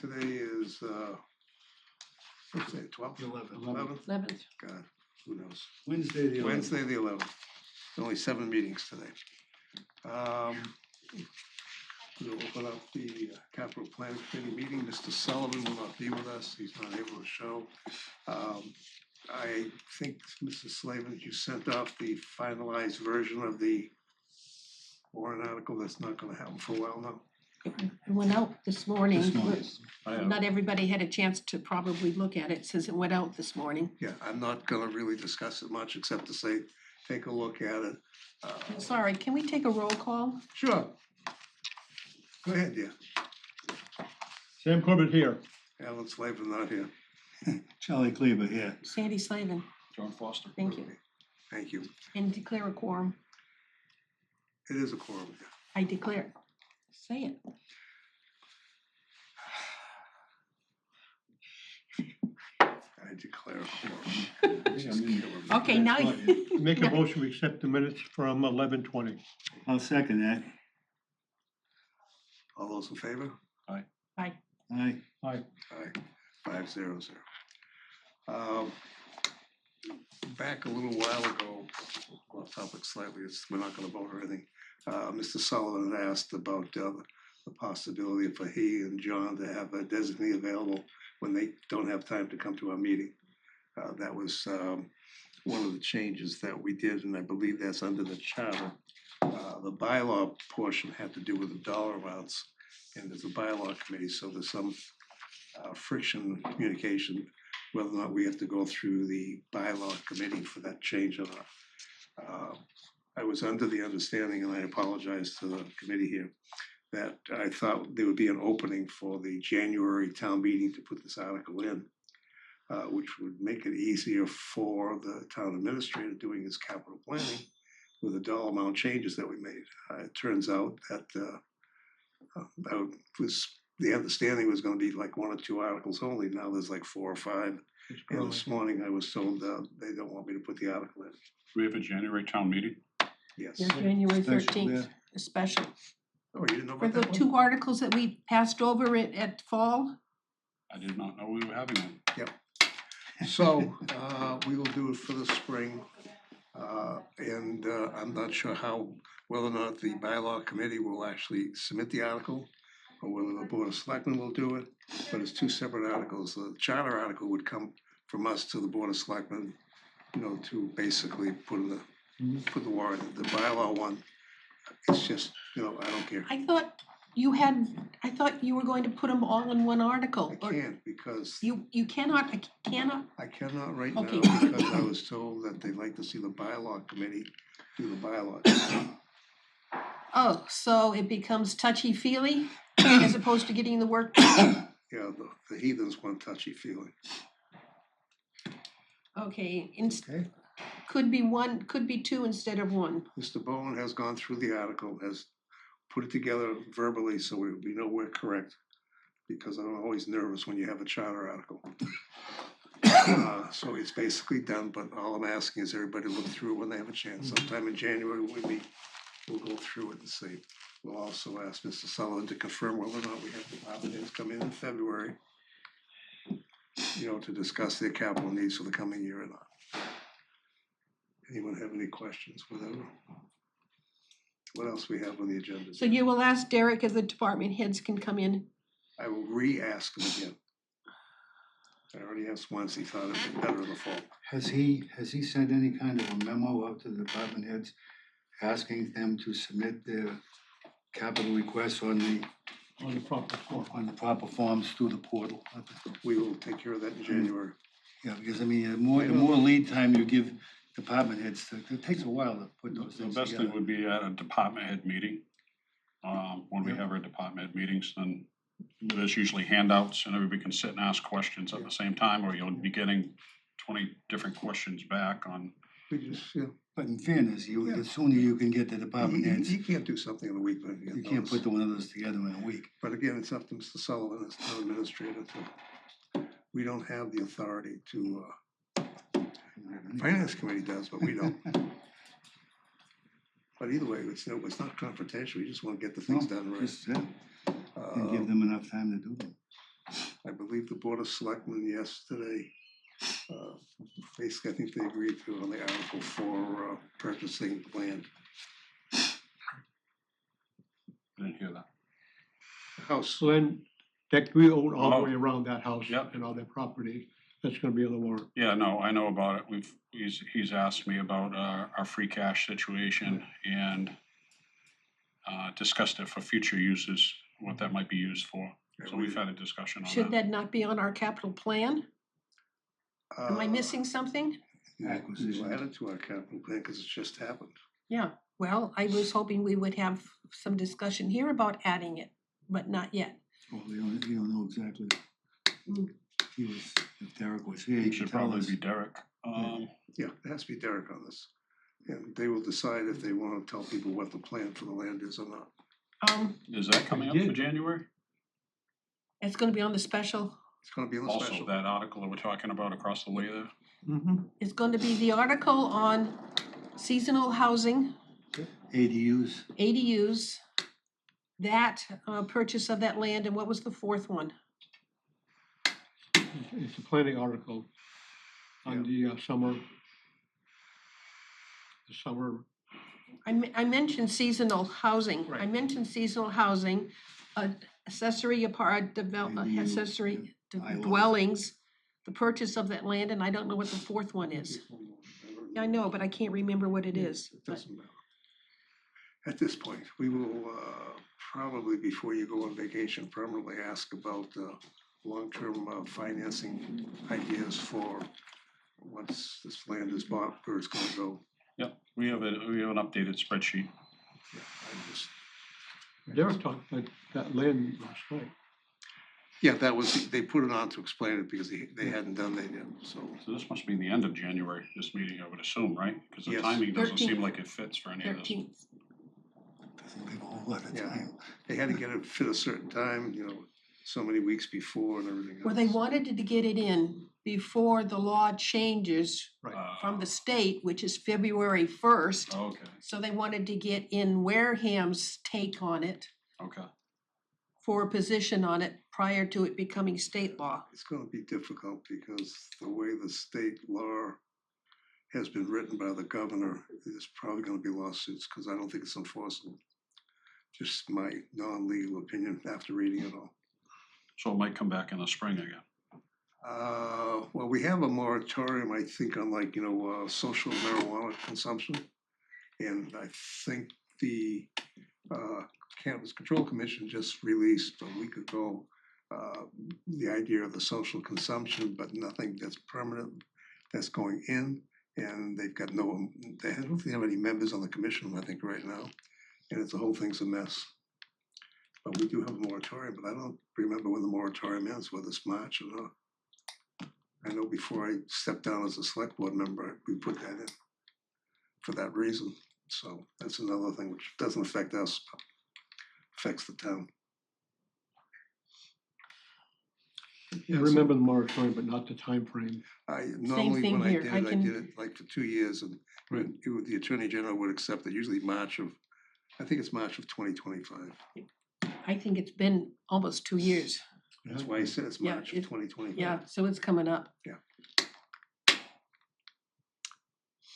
today is, what's today, 12th? 11th? 11th. God, who knows? Wednesday the 11th. Wednesday, the 11th. Only 7 meetings today. We'll open up the capital planning committee meeting. Mr. Sullivan will not be with us. He's not able to show. I think, Mrs. Slavin, you sent off the finalized version of the warrant article. That's not going to happen for a while now. It went out this morning. This morning. Not everybody had a chance to probably look at it. It says it went out this morning. Yeah, I'm not going to really discuss it much except to say, take a look at it. Sorry, can we take a roll call? Sure. Go ahead, dear. Sam Corbett here. Alan Slavin not here. Charlie Cleaver here. Sandy Slavin, John Foster. thank you. Thank you. And declare a quorum. It is a quorum. I declare. Say it. I declare a quorum. Okay, now you. Make a motion, we accept the minutes from 11:20. I'll second that. All those in favor? Bye. Aye. Aye. Aye, 5-0-0. Back a little while ago, off topic slightly, we're not gonna vote or anything. Mr. Sullivan had asked about the possibility for he and John to have a designee available when they don't have time to come to our meeting. That was one of the changes that we did, and I believe that's under the charter. The bylaw portion had to do with the dollar amounts, and there's a bylaw committee, so there's some friction in communication, whether or not we have to go through the bylaw committee for that change or not. I was under the understanding, and I apologize to the committee here, that I thought there would be an opening for the January town meeting to put this article in, which would make it easier for the town administrator doing his capital planning with the dollar amount changes that we made. It turns out that the understanding was going to be like 1 or 2 articles only. Now there's like 4 or 5. And this morning I was told they don't want me to put the article in. Do we have a January town meeting? Yes. Yeah, January Special, 13th, yeah. a special. Oh, you didn't know For about the that one? 2 articles that we passed over at fall. I did not know we were having one. So we will do it for the spring. And I'm not sure whether or not the bylaw committee will actually submit the article or whether the board of selectmen will do it, but it's 2 separate articles. The charter article would come from us to the board of selectmen, to basically put the warrant. The bylaw one, it's just, I don't care. I thought you were going to put them all in one article. I can't because You cannot, I cannot. I cannot right now Okay. because I was told that they'd like to see the bylaw committee do the bylaw. Oh, so it becomes touchy-feely as opposed to getting the work done? Yeah, the heathens want touchy-feely. Okay, Okay. could be 1, could be 2 instead of 1. Mr. Bowen has gone through the article, has put it together verbally so we know we're correct, because I'm always nervous when you have a charter article. So it's basically done, but all I'm asking is everybody look through it when they have a chance. Sometime in January when we meet, we'll go through it and see. We'll also ask Mr. Sullivan to confirm whether or not we have department heads come in February, to discuss their capital needs for the coming year or not. Anyone have any questions? Whatever. What else we have on the agenda? So you will ask Derek if the department heads can come in? I will re-ask him again. I already asked once, he thought it'd be better in the fall. Has he sent any kind of a memo out to the department heads asking them to submit their capital requests on the proper forms through the portal? We will take care of that in January. Yeah, because the more lead time you give department heads, it takes a while to put those The things best thing together. would be at a department head meeting. When we have our department head meetings, then there's usually handouts and everybody can sit and ask questions at the same time, or you'll be getting 20 different questions back on. We just, But in fairness, the sooner you can get the department heads, you can't do something in a week, but you can't put one of those together in a week. But again, it's up to Mr. Sullivan as town administrator we don't have the authority to, finance committee does, but we don't. But either way, it's not confrontational, we just want to get the things done right. Just, and give them enough time to do them. I believe the Board of Selectmen yesterday, basically, I think they agreed to on the article for purchasing land. I didn't hear that. House, So then, that we own all the Oh. way around that house Yep. and all that property, that's gonna be on the warrant. Yeah, no, I know about it. He's asked me about our free cash situation and discussed it for future uses, what that might be used for. So we've had a discussion on Should that. that not be on our capital plan? Am I missing something? We'll add it to our capital plan because it's just happened. Yeah, well, I was hoping we would have some discussion here about adding it, but not yet. Well, you don't know exactly. Mm. If Derek was here, he It should could tell probably us. be Derek. Yeah, it has to be Derek on this. And they will decide if they want to tell people what the plan for the land is or not. Is that coming up for January? It's gonna be on the special, It's gonna be in the Also, special. that article that we're talking about across the way there? Mm-hmm. it's going to be the article on seasonal housing, ADUs, ADUs, that purchase of that land, and what was the fourth one? It's a planning article on the summer. The summer, I mentioned seasonal housing. I Right. mentioned seasonal housing, accessory ADU, accessory bylaws. dwellings, the purchase of that land, and I don't know what the fourth one is. I know, but I can't remember what it is. It doesn't matter. At this point, we will probably, before you go on vacation, permanently ask about long-term financing ideas for once this land is bought, where it's gonna go. Yep, we have an updated spreadsheet. Yeah, I just, Derek talked like that land last night. yeah, that was, they put it on to explain it because they hadn't done that yet, so. So this must be the end of January, this meeting, I would assume, right? Because the Yes. timing doesn't seem 13th. like it fits for any of this. 13th. doesn't leave a whole lot of Yeah. time. They had to get it fit a certain time, so many weeks before and everything else. Well, they wanted to get it in before the law changes from the state, which is February 1st. Okay, So they wanted to get in Wareham's take on it okay. for a position on it prior to it becoming state law. It's gonna be difficult because the way the state law has been written by the governor, there's probably gonna be lawsuits, because I don't think it's enforceable. Just my non-legal opinion after reading it all. So it might come back in the spring again. Well, we have a moratorium, I think, on social marijuana consumption. And I think the Cannabis Control Commission just released a week ago the idea of the social consumption, but nothing that's permanent that's going in. And they don't have any members on the commission, I think, right now. And the whole thing's a mess. But we do have a moratorium, but I don't remember when the moratorium ends, whether it's March or not. I know before I stepped down as a select board member, we put that in for that reason. So that's another thing which doesn't affect us, but affects the town. I remember the moratorium, but not the time frame. Normally thing when I here. did I it, I can- did it like for 2 years and the Attorney General would accept it, usually I think it's March of 2025. I think it's been almost 2 years. That's why I said it's Yeah, March of it- 2025. Yeah, so it's coming up.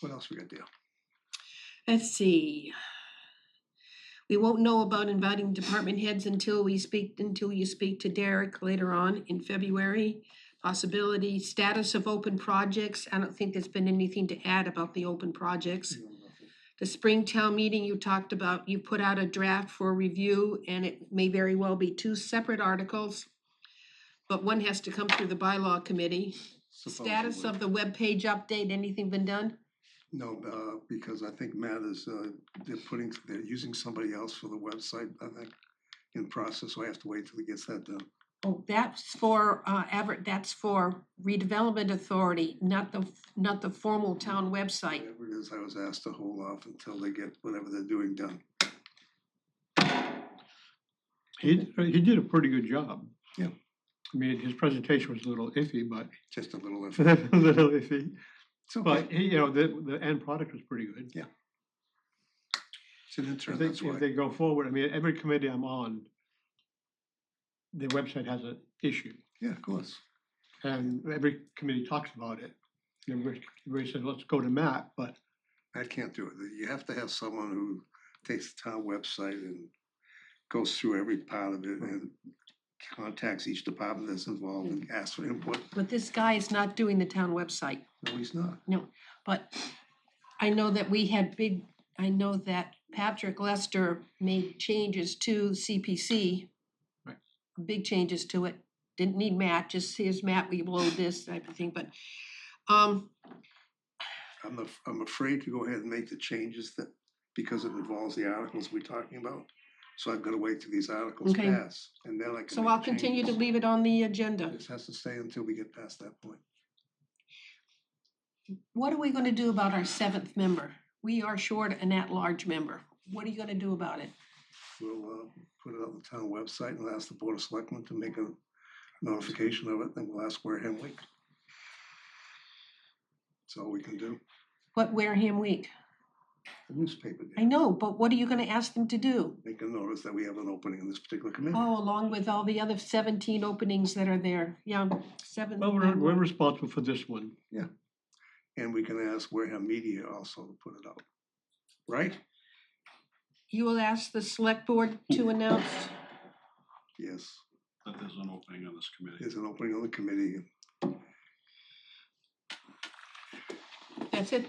What else we got there? Let's see. We won't know about inviting department heads until you speak to Derek later on in February. Possibility, status of open projects. I don't think there's been anything to add about the open projects. The Springtown meeting you talked about, you put out a draft for review and it may very well be 2 separate articles. But one has to come through the bylaw committee. Status Supposedly. of the webpage update, anything been done? No, because I think Matt is, they're using somebody else for the website, I think, in process, so I have to wait till he gets that done. Oh, that's for that's for redevelopment authority, not the formal town website. Whatever it is, I was asked to hold off until they get whatever they're doing done. He did a pretty good job. Yeah. I mean, his presentation was a little iffy, but Just a little, a little iffy. it's okay, But he, the end product was pretty good. Yeah. it's an intern, If that's why. they go forward, I mean, every committee I'm on, the website has an issue, Yeah, of course. and every committee talks about it. And everybody says, let's go to Matt, but I can't do it. You have to have someone who takes the town website and goes through every part of it and contacts each department that's involved and asks for input. But this guy is not doing the town website. No, he's not. But I know that I know that Patrick Lester made changes to CPC. Right. Big changes to it. Didn't need Matt, just here's Matt, we load this type of thing, but, I'm afraid to go ahead and make the changes that, because it involves the articles we're talking about. So I've got to wait till these articles Okay. pass, and then I can. so make I'll continue to changes. leave it on the agenda. This has to stay until we get past that point. What are we gonna do about our seventh member? We are short an at-large member. What are you gonna do about it? We'll put it on the town website and ask the Board of Selectmen to make a notification of it, then we'll ask Wareham Week. That's all we can do. What Wareham Week? The newspaper I did, know, but what are you gonna ask them to do? make a notice that we have an opening in this particular committee. Oh, along with all the other 17 openings that are there, yeah, seven. well, we're responsible for this one. And we can ask Wareham Media also to put it out. Right? You will ask the select board to announce, Yes, That there's an opening on this committee. there's an opening on the committee. that's it,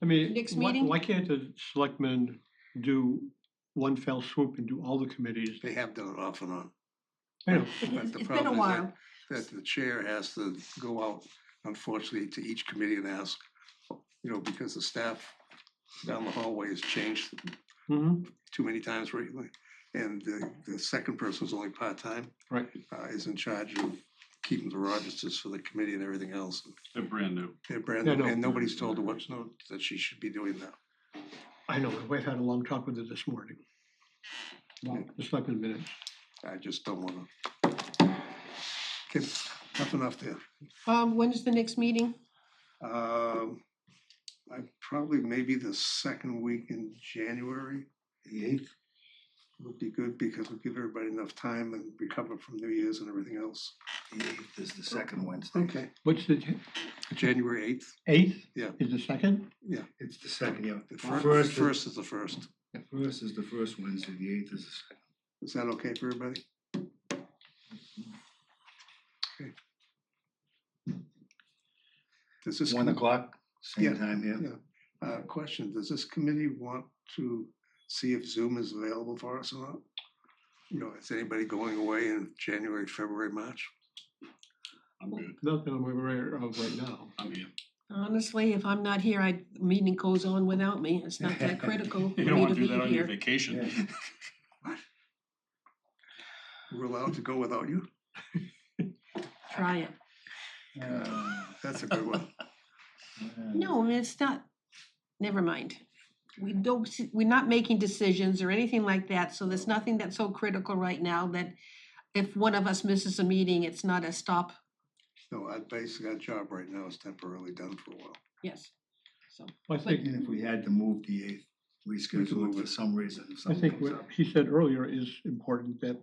I mean, Next why, meeting? why can't the selectmen do one fell swoop and do all the committees? They have done it off and on. I know, But it's the been a problem is while. that the chair has to go out, unfortunately, to each committee and ask, because the staff down the hallway has changed Mhm, too many times recently. And the second person who's only part-time right, is in charge of keeping the registers for the committee and everything else. They're brand new. They're brand Yeah, new, no. and nobody's told her that she should be doing that. I know, my wife had a long talk with her this morning. Well, the selectmen minutes. I just don't wanna. Okay, enough there. When is the next meeting? I probably maybe the second week in January The 8th, would be good because it'll give everybody enough time and recover from New Year's and everything else. the 8th is the second Wednesday. Okay, What's the January 8th, 8th? Yeah. Is the second? It's the second, yeah. the First first is the first. First is the first Wednesday, the 8th is the second. Is that okay for everybody? Okay. Does this? 1 o'clock, Yeah, same time here. yeah. Question, does this committee want to see if Zoom is available for us or not? Is anybody going away in January, February, March? I'm good. Not that I'm aware of right now. I'm here. Honestly, if I'm not here, the meeting goes on without me. It's not that critical for You don't me want to to be do that on your here. vacation. We're allowed to go without you? Try it. That's a good one. No, it's not, never mind. We're not making decisions or anything like that, so there's nothing that's so critical right now that if one of us misses a meeting, it's not a stop. No, our job right now is temporarily done for a while. Yes, so. I think, And if we had to move the 8th, reschedule move it for it. some reason, if I something think comes what up. he said earlier is important, that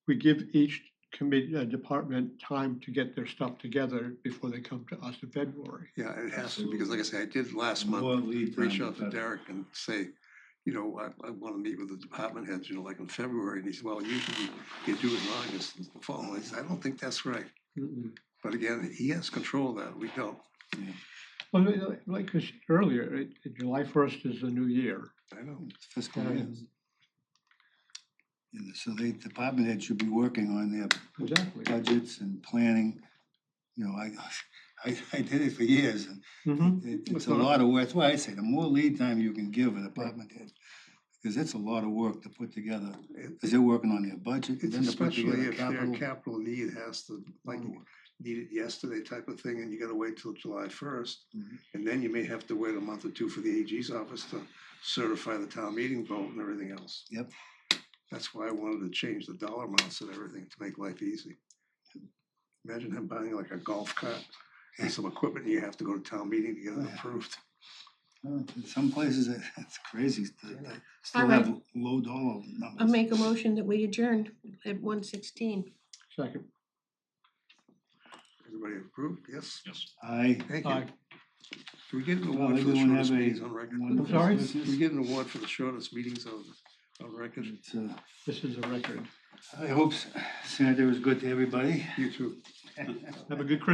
we give each committee, department time to get their stuff together before they come to us in February. Yeah, it has to, because like I said, I did last month. More lead time, Reach the out to better. Derek and say, I want to meet with the department heads, like in February, and he said, well, usually you do it in August and the fall. I said, I don't think that's right. Mm-mm. But again, he has control of that, we don't. Well, like I said earlier, July 1st is the new year. I know. It's fiscal Yeah. year. And so the department head should be working on their Exactly. budgets and planning. I did it for years, and Mm-hmm. it's a lot of work. That's why I say the more lead time you can give a department head, because it's a lot of work to put together, because they're working on their budget, and It's then to put especially together if their capital. capital need has to, like, need it yesterday type of thing, and you gotta wait till July 1st. Mhm. And then you may have to wait a month or two for the AG's office to certify the town meeting vote and everything else. Yep. That's why I wanted to change the dollar amounts and everything to make life easy. Imagine him buying like a golf cart and some equipment, and you have to go to town meeting to get it approved. In some places, it's crazy, they still All right. have low dollar numbers. I'll make a motion that we adjourn at 1:16. Second. Everybody approved? Yes? Yes. Thank Aye. you. Do we get an Well, award for the everyone shortest have a meetings on record? wonderful sorry? Christmas. Do we get an award for the shortest meetings on record? It's, This is a record. I hope Santa was good to everybody. You too. Have a good Christmas.